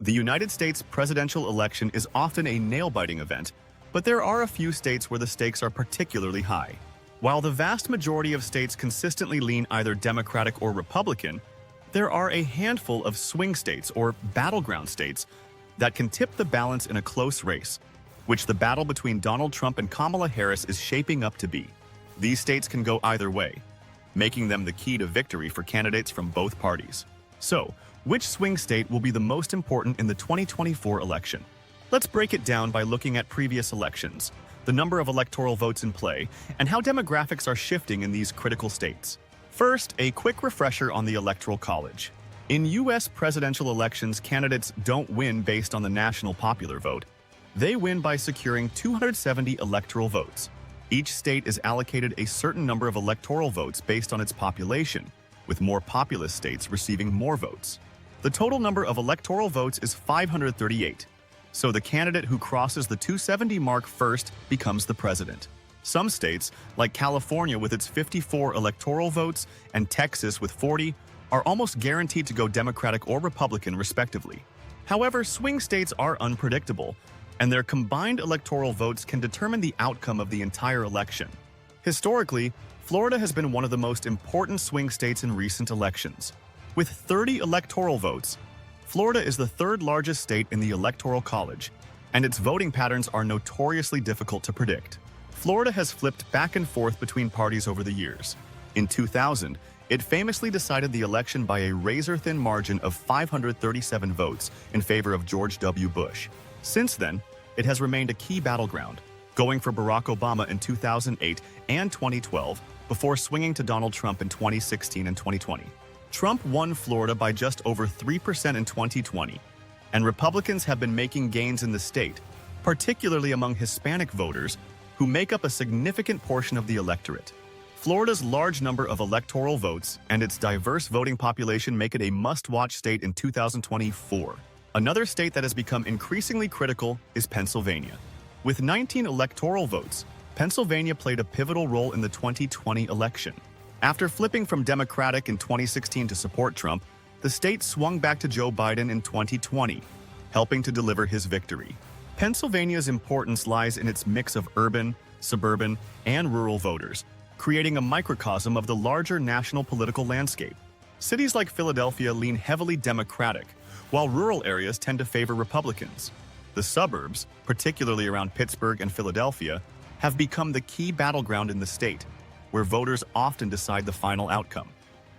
The United States presidential election is often a nail-biting event, but there are a few states where the stakes are particularly high. While the vast majority of states consistently lean either Democratic or Republican, there are a handful of swing states or battleground states that can tip the balance in a close race, which the battle between Donald Trump and Kamala Harris is shaping up to be. These states can go either way, making them the key to victory for candidates from both parties. So, which swing state will be the most important in the 2024 election? Let's break it down by looking at previous elections, the number of electoral votes in play, and how demographics are shifting in these critical states. First, a quick refresher on the Electoral College. In U.S. presidential elections, candidates don't win based on the national popular vote. They win by securing 270 electoral votes. Each state is allocated a certain number of electoral votes based on its population, with more populous states receiving more votes. The total number of electoral votes is 538, so the candidate who crosses the 270 mark first becomes the president. Some states, like California with its 54 electoral votes and Texas with 40, are almost guaranteed to go Democratic or Republican respectively. However, swing states are unpredictable, and their combined electoral votes can determine the outcome of the entire election. Historically, Florida has been one of the most important swing states in recent elections. With 30 electoral votes, Florida is the third largest state in the Electoral College, and its voting patterns are notoriously difficult to predict. Florida has flipped back and forth between parties over the years. In 2000, it famously decided the election by a razor-thin margin of 537 votes in favor of George W. Bush. Since then, it has remained a key battleground, going for Barack Obama in 2008 and 2012, before swinging to Donald Trump in 2016 and 2020. Trump won Florida by just over 3% in 2020, and Republicans have been making gains in the state, particularly among Hispanic voters, who make up a significant portion of the electorate. Florida's large number of electoral votes and its diverse voting population make it a must-watch state in 2024. Another state that has become increasingly critical is Pennsylvania. With 19 electoral votes, Pennsylvania played a pivotal role in the 2020 election. After flipping from Democratic in 2016 to support Trump, the state swung back to Joe Biden in 2020, helping to deliver his victory. Pennsylvania's importance lies in its mix of urban, suburban, and rural voters, creating a microcosm of the larger national political landscape. Cities like Philadelphia lean heavily Democratic, while rural areas tend to favor Republicans. The suburbs, particularly around Pittsburgh and Philadelphia, have become the key battleground in the state, where voters often decide the final outcome.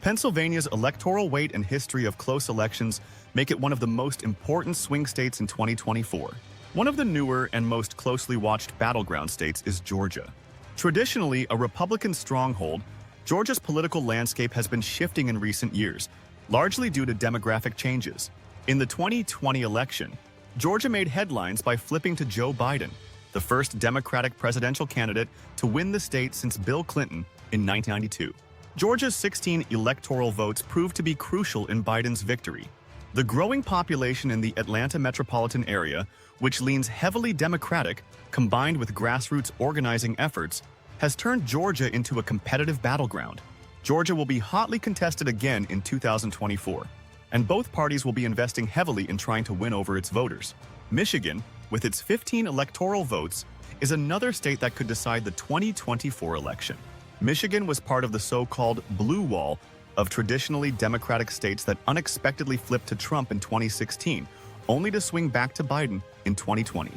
Pennsylvania's electoral weight and history of close elections make it one of the most important swing states in 2024. One of the newer and most closely watched battleground states is Georgia. Traditionally a Republican stronghold, Georgia's political landscape has been shifting in recent years, largely due to demographic changes. In the 2020 election, Georgia made headlines by flipping to Joe Biden, the first Democratic presidential candidate to win the state since Bill Clinton in 1992. Georgia's 16 electoral votes proved to be crucial in Biden's victory. The growing population in the Atlanta metropolitan area, which leans heavily Democratic, combined with grassroots organizing efforts, has turned Georgia into a competitive battleground. Georgia will be hotly contested again in 2024, and both parties will be investing heavily in trying to win over its voters. Michigan, with its 15 electoral votes, is another state that could decide the 2024 election. Michigan was part of the so-called blue wall of traditionally Democratic states that unexpectedly flipped to Trump in 2016, only to swing back to Biden in 2020.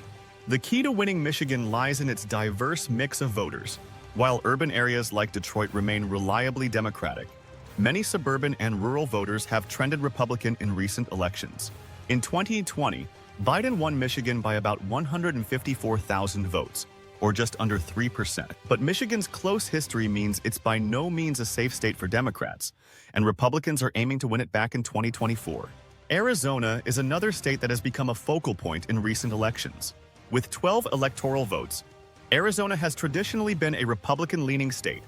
The key to winning Michigan lies in its diverse mix of voters. While urban areas like Detroit remain reliably Democratic, many suburban and rural voters have trended Republican in recent elections. In 2020, Biden won Michigan by about 154,000 votes, or just under 3%. But Michigan's close history means it's by no means a safe state for Democrats, and Republicans are aiming to win it back in 2024. Arizona is another state that has become a focal point in recent elections. With 12 electoral votes, Arizona has traditionally been a Republican-leaning state,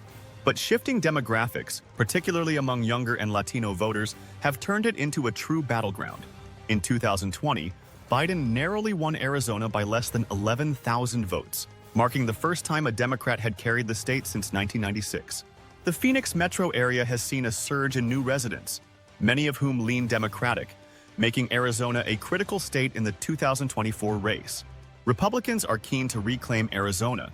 but shifting demographics, particularly among younger and Latino voters, have turned it into a true battleground. In 2020, Biden narrowly won Arizona by less than 11,000 votes, marking the first time a Democrat had carried the state since 1996. The Phoenix metro area has seen a surge in new residents, many of whom lean Democratic, making Arizona a critical state in the 2024 race. Republicans are keen to reclaim Arizona,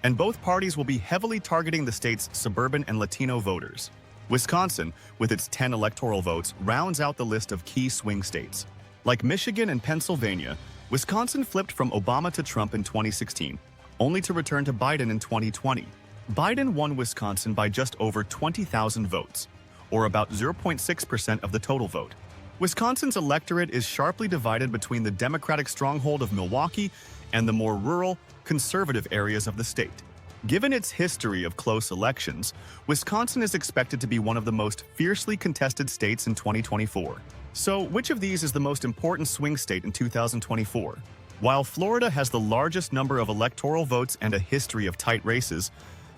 and both parties will be heavily targeting the state's suburban and Latino voters. Wisconsin, with its 10 electoral votes, rounds out the list of key swing states. Like Michigan and Pennsylvania, Wisconsin flipped from Obama to Trump in 2016, only to return to Biden in 2020. Biden won Wisconsin by just over 20,000 votes, or about 0.6% of the total vote. Wisconsin's electorate is sharply divided between the Democratic stronghold of Milwaukee and the more rural, conservative areas of the state. Given its history of close elections, Wisconsin is expected to be one of the most fiercely contested states in 2024. So, which of these is the most important swing state in 2024? While Florida has the largest number of electoral votes and a history of tight races,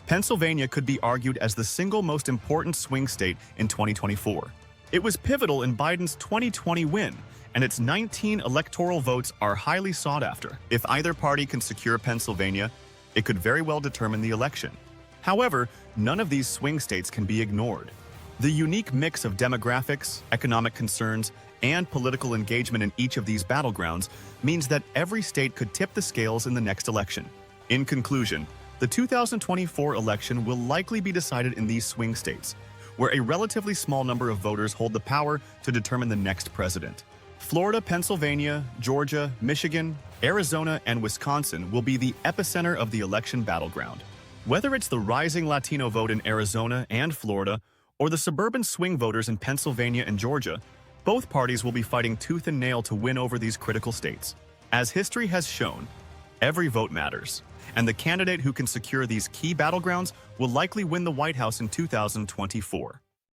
Pennsylvania could be argued as the single most important swing state in 2024. It was pivotal in Biden's 2020 win, and its 19 electoral votes are highly sought after. If either party can secure Pennsylvania, it could very well determine the election. However, none of these swing states can be ignored. The unique mix of demographics, economic concerns, and political engagement in each of these battlegrounds means that every state could tip the scales in the next election. In conclusion, the 2024 election will likely be decided in these swing states, where a relatively small number of voters hold the power to determine the next president. Florida, Pennsylvania, Georgia, Michigan, Arizona, and Wisconsin will be the epicenter of the election battleground. Whether it's the rising Latino vote in Arizona and Florida, or the suburban swing voters in Pennsylvania and Georgia, both parties will be fighting tooth and nail to win over these critical states. As history has shown, every vote matters, and the candidate who can secure these key battlegrounds will likely win the White House in 2024.